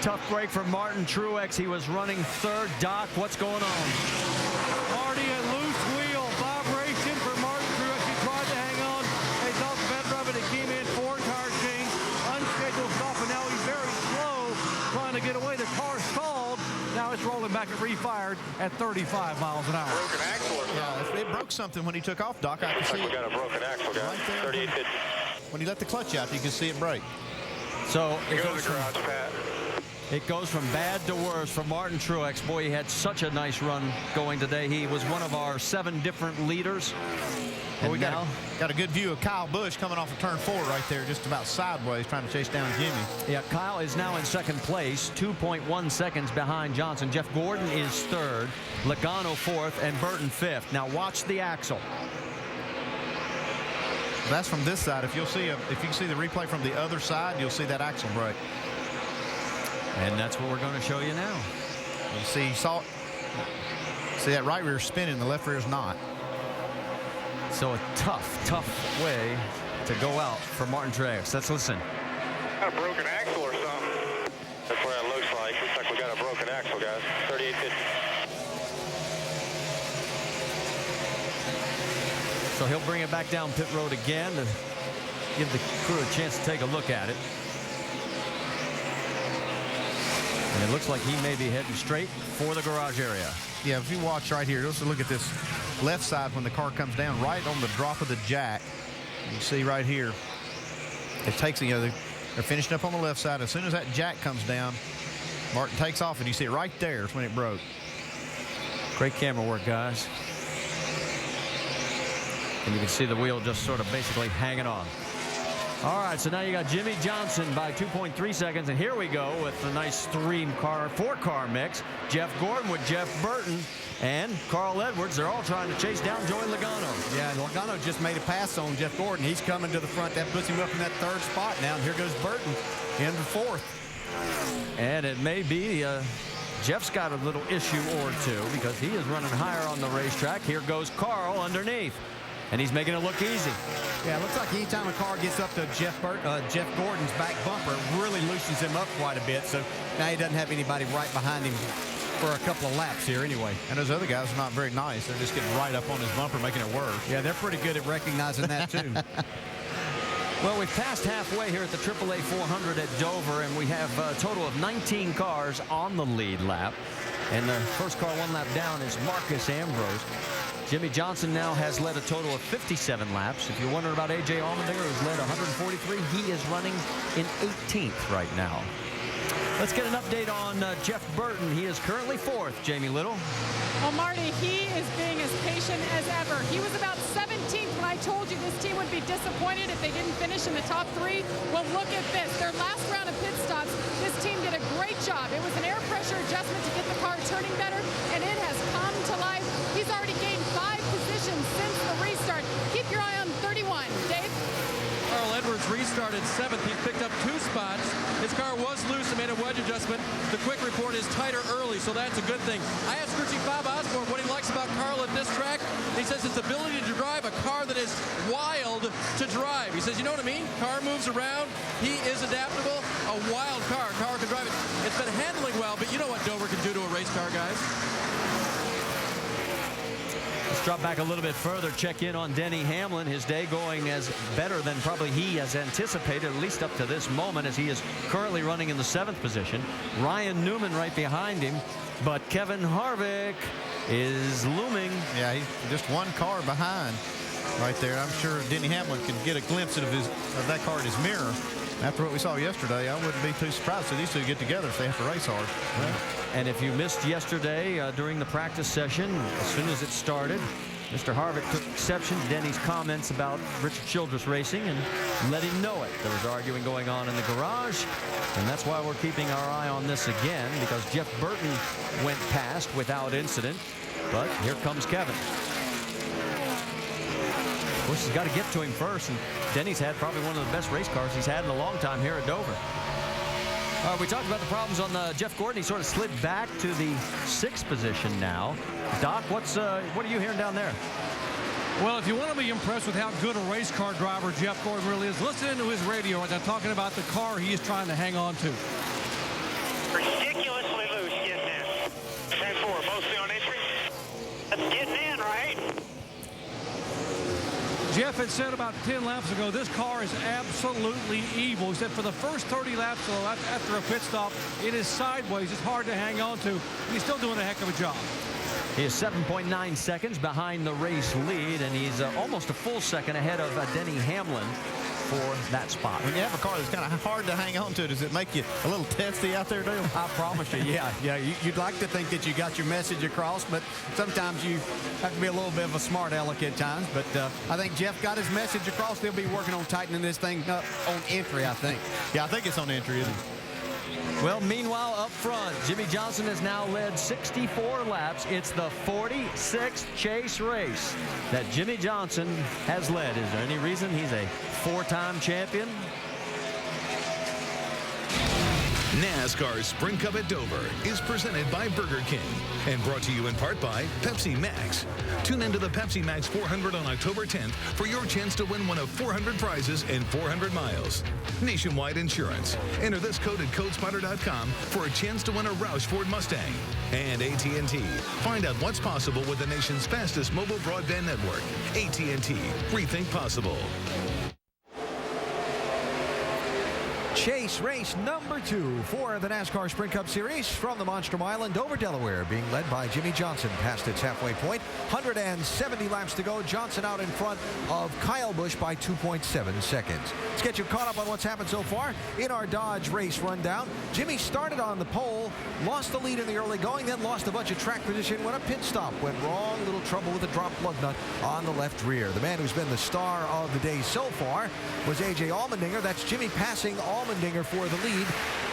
Tough break for Martin Truex. He was running third. Doc, what's going on? Marty, a loose wheel vibration for Martin Truex. He tried to hang on. They thought better of it. It came in 4 tire change. Unscheduled stop, and now he's very slow trying to get away. The car stalled. Now it's rolling back and refired at 35 miles an hour. Broken axle or something? Yeah, it broke something when he took off, Doc. I can see we got a broken axle, guys. Right there. 3850. When he let the clutch out, you can see it break. So Go to the garage, Pat. it goes from bad to worse for Martin Truex. Boy, he had such a nice run going today. He was one of our 7 different leaders. Well, we got a good view of Kyle Busch coming off of turn 4 right there, just about sideways, trying to chase down Jimmy. Yeah, Kyle is now in second place, 2.1 seconds behind Johnson. Jeff Gordon is third, Logano fourth, and Burton fifth. Now watch the axle. That's from this side. If you can see the replay from the other side, you'll see that axle break. And that's what we're going to show you now. You see that right rear spinning, the left rear is not. So a tough way to go out for Martin Truex. Let's listen. Got a broken axle or something. That's what it looks like. Looks like we got a broken axle, guys. 3850. So he'll bring it back down pit road again to give the crew a chance to take a look at it. And it looks like he may be heading straight for the garage area. Yeah, if you watch right here, let's look at this left side when the car comes down, right on the drop of the jack. You see right here, it takes, they're finishing up on the left side. As soon as that jack comes down, Martin takes off, and you see it right there is when it broke. Great camera work, guys. And you can see the wheel just sort of basically hanging on. All right, so now you got Jimmy Johnson by 2.3 seconds, and here we go with a nice 4-car mix. Jeff Gordon with Jeff Burton and Carl Edwards. They're all trying to chase down Joey Logano. Yeah, Logano just made a pass on Jeff Gordon. He's coming to the front. That puts him up in that 3rd spot now, and here goes Burton in the 4th. And it may be Jeff's got a little issue or two because he is running higher on the racetrack. Here goes Carl underneath, and he's making it look easy. Yeah, it looks like anytime a car gets up to Jeff Gordon's back bumper, it really loosens him up quite a bit. So now he doesn't have anybody right behind him for a couple of laps here anyway. And those other guys are not very nice. They're just getting right up on his bumper, making it worse. Yeah, they're pretty good at recognizing that too. Well, we've passed halfway here at the AAA 400 at Dover, and we have a total of 19 cars on the lead lap. And the first car 1 lap down is Marcus Ambrose. Jimmy Johnson now has led a total of 57 laps. If you're wondering about A.J. Allmendinger, who's led 143, he is running in 18th right now. Let's get an update on Jeff Burton. He is currently 4th, Jamie Little. Well, Marty, he is being as patient as ever. He was about 17th when I told you this team would be disappointed if they didn't finish in the top 3. Well, look at this. Their last round of pit stops, this team did a great job. It was an air pressure adjustment to get the car turning better, and it has come to life. He's already gained 5 positions since the restart. Keep your eye on 31. Dave? Carl Edwards restarted 7th. He picked up 2 spots. His car was loose and made a wedge adjustment. The quick report is tighter early, so that's a good thing. I asked Crew Chief Bob Osborne what he likes about Carl at this track. He says his ability to drive a car that is wild to drive. He says, you know what I mean? Car moves around. He is adaptable. A wild car. Car can drive it. It's been handling well, but you know what Dover can do to a race car, guys. Let's drop back a little bit further, check in on Denny Hamlin. His day going as better than probably he has anticipated, at least up to this moment, as he is currently running in the 7th position. Ryan Newman right behind him, but Kevin Harvick is looming. Yeah, he's just 1 car behind right there. I'm sure Denny Hamlin can get a glimpse of that car in his mirror. After what we saw yesterday, I wouldn't be too surprised to see these 2 get together if they have to race hard. And if you missed yesterday during the practice session, as soon as it started, Mr. Harvick took exception to Denny's comments about Richard Childress Racing and let him know it. There was arguing going on in the garage, and that's why we're keeping our eye on this again, because Jeff Burton went past without incident, but here comes Kevin. Of course, he's got to get to him first, and Denny's had probably one of the best race cars he's had in a long time here at Dover. We talked about the problems on Jeff Gordon. He sort of slid back to the 6th position now. Doc, what are you hearing down there? Well, if you want to be impressed with how good a race car driver Jeff Gordon really is, listen to his radio as I'm talking about the car he is trying to hang on to. Ridiculously loose getting in. 10-4, mostly on entry. That's getting in, right? Jeff had said about 10 laps ago, this car is absolutely evil. He said for the first 30 laps after a pit stop, it is sideways. It's hard to hang on to. He's still doing a heck of a job. He is 7.9 seconds behind the race lead, and he's almost a full second ahead of Denny Hamlin for that spot. When you have a car that's kind of hard to hang on to, does it make you a little testy out there, Dale? I promise you, yeah. You'd like to think that you got your message across, but sometimes you have to be a little bit of a smart aleck at times. But I think Jeff got his message across. They'll be working on tightening this thing up on entry, I think. Yeah, I think it's on entry, isn't it? Well, meanwhile, up front, Jimmy Johnson has now led 64 laps. It's the 46th chase race that Jimmy Johnson has led. Is there any reason he's a four-time champion? NASCAR Sprint Cup at Dover is presented by Burger King and brought to you in part by Pepsi Max. Tune into the Pepsi Max 400 on October 10th for your chance to win one of 400 prizes in 400 miles. Nationwide Insurance. Enter this code at codespotter.com for a chance to win a Roush Ford Mustang. And AT&T. Find out what's possible with the nation's fastest mobile broadband network. AT&T. Rethink possible. Chase race number 2 for the NASCAR Sprint Cup Series from the Monster Mile in Dover, Delaware, being led by Jimmy Johnson past its halfway point. 170 laps to go. Johnson out in front of Kyle Busch by 2.7 seconds. Let's get you caught up on what's happened so far in our Dodge race rundown. Jimmy started on the pole, lost the lead in the early going, then lost a bunch of track position when a pit stop went wrong. Little trouble with a drop lug nut on the left rear. The man who's been the star of the day so far was A.J. Allmendinger. That's Jimmy passing Allmendinger for the lead.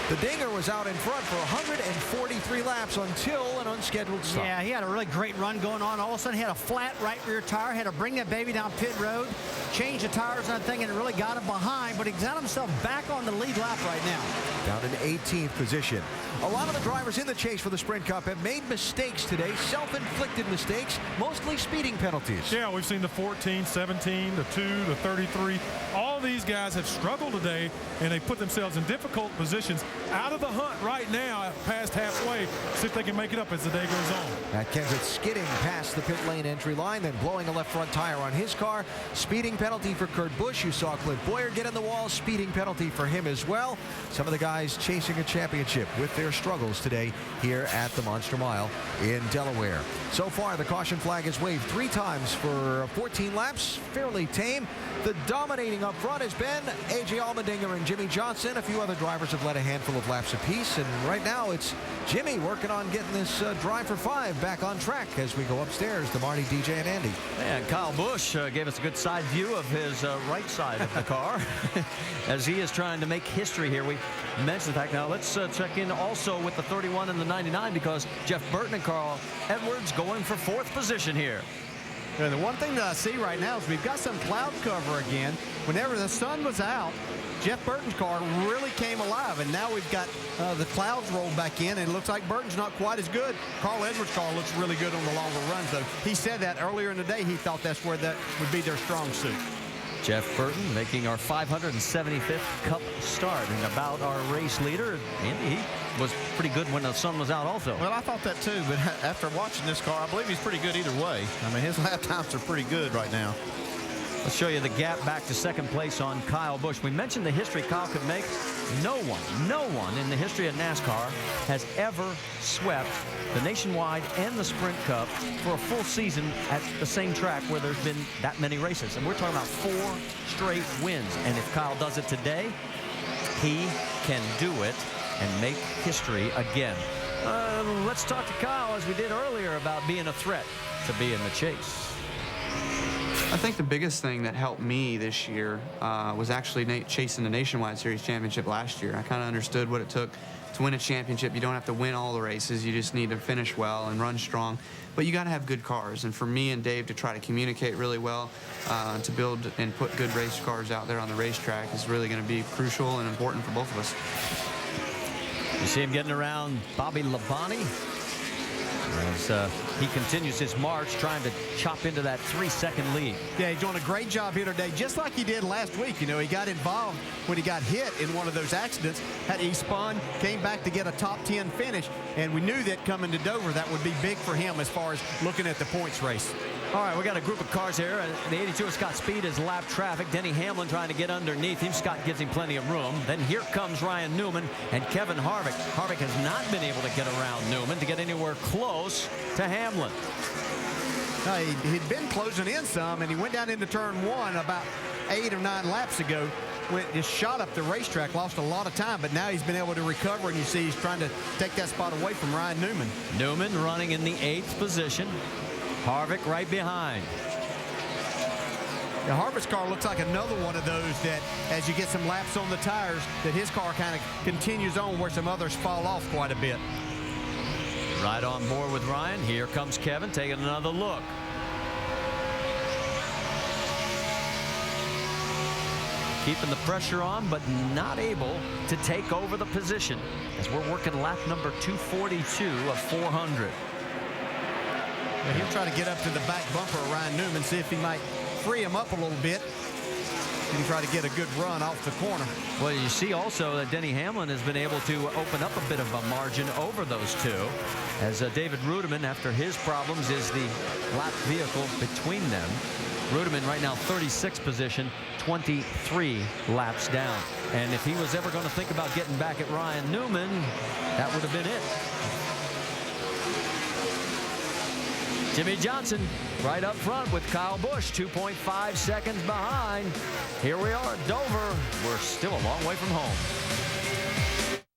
The Dinger was out in front for 143 laps until an unscheduled stop. Yeah, he had a really great run going on. All of a sudden, he had a flat right rear tire, had to bring that baby down pit road, change the tires and that thing, and it really got him behind, but he got himself back on the lead lap right now. Down in 18th position. A lot of the drivers in the chase for the Sprint Cup have made mistakes today, self-inflicted mistakes, mostly speeding penalties. Yeah, we've seen the 14, 17, the 2, the 33. All these guys have struggled today, and they put themselves in difficult positions. Out of the hunt right now, past halfway, see if they can make it up as the day goes on. Matt Kenseth skidding past the pit lane entry line, then blowing a left front tire on his car. Speeding penalty for Kurt Busch. You saw Clint Boyer get in the wall. Speeding penalty for him as well. Some of the guys chasing a championship with their struggles today here at the Monster Mile in Delaware. So far, the caution flag has waved 3 times for 14 laps. Fairly tame. The dominating up front has been A.J. Allmendinger and Jimmy Johnson. A few other drivers have led a handful of laps apiece, and right now it's Jimmy working on getting this drive for 5 back on track as we go upstairs to Marty, DJ, and Andy. And Kyle Busch gave us a good side view of his right side of the car as he is trying to make history here. We mentioned the fact. Now let's check in also with the 31 and the 99 because Jeff Burton and Carl Edwards going for 4th position here. Yeah, the one thing that I see right now is we've got some cloud cover again. Whenever the sun was out, Jeff Burton's car really came alive, and now we've got the clouds rolled back in, and it looks like Burton's not quite as good. Carl Edwards' car looks really good on the longer runs, though. He said that earlier in the day. He thought that's where that would be their strong suit. Jeff Burton making our 575th Cup start and about our race leader. Andy, he was pretty good when the sun was out also. Well, I thought that too, but after watching this car, I believe he's pretty good either way. I mean, his lap times are pretty good right now. Let's show you the gap back to 2nd place on Kyle Busch. We mentioned the history Kyle could make. No one in the history of NASCAR has ever swept the Nationwide and the Sprint Cup for a full season at the same track where there's been that many races. And we're talking about 4 straight wins. And if Kyle does it today, he can do it and make history again. Let's talk to Kyle, as we did earlier, about being a threat to be in the chase. I think the biggest thing that helped me this year was actually chasing the Nationwide Series championship last year. I kind of understood what it took to win a championship. You don't have to win all the races. You just need to finish well and run strong. But you got to have good cars. And for me and Dave to try to communicate really well, to build and put good race cars out there on the racetrack is really going to be crucial and important for both of us. You see him getting around Bobby Labonte. as he continues his march trying to chop into that 3-second lead. Yeah, he's doing a great job here today, just like he did last week. You know, he got involved when he got hit in one of those accidents. He spun, came back to get a top 10 finish, and we knew that coming to Dover, that would be big for him as far as looking at the points race. All right, we got a group of cars here. The 82 of Scott Speed is lap traffic. Denny Hamlin trying to get underneath him. Scott gives him plenty of room. Then here comes Ryan Newman and Kevin Harvick. Harvick has not been able to get around Newman to get anywhere close to Hamlin. He'd been closing in some, and he went down into turn 1 about 8 or 9 laps ago. Just shot up the racetrack, lost a lot of time, but now he's been able to recover, and you see he's trying to take that spot away from Ryan Newman. Newman running in the 8th position. Harvick right behind. The Harvick's car looks like another one of those that, as you get some laps on the tires, that his car kind of continues on where some others fall off quite a bit. Right on board with Ryan. Here comes Kevin taking another look. Keeping the pressure on, but not able to take over the position as we're working lap number 242 of 400. He'll try to get up to the back bumper of Ryan Newman, see if he might free him up a little bit and try to get a good run off the corner. Well, you see also that Denny Hamlin has been able to open up a bit of a margin over those two, as David Rudiman, after his problems, is the lap vehicle between them. Rudiman right now 36th position, 23 laps down. And if he was ever going to think about getting back at Ryan Newman, that would have been it. Jimmy Johnson right up front with Kyle Busch, 2.5 seconds behind. Here we are at Dover. We're still a long way from home.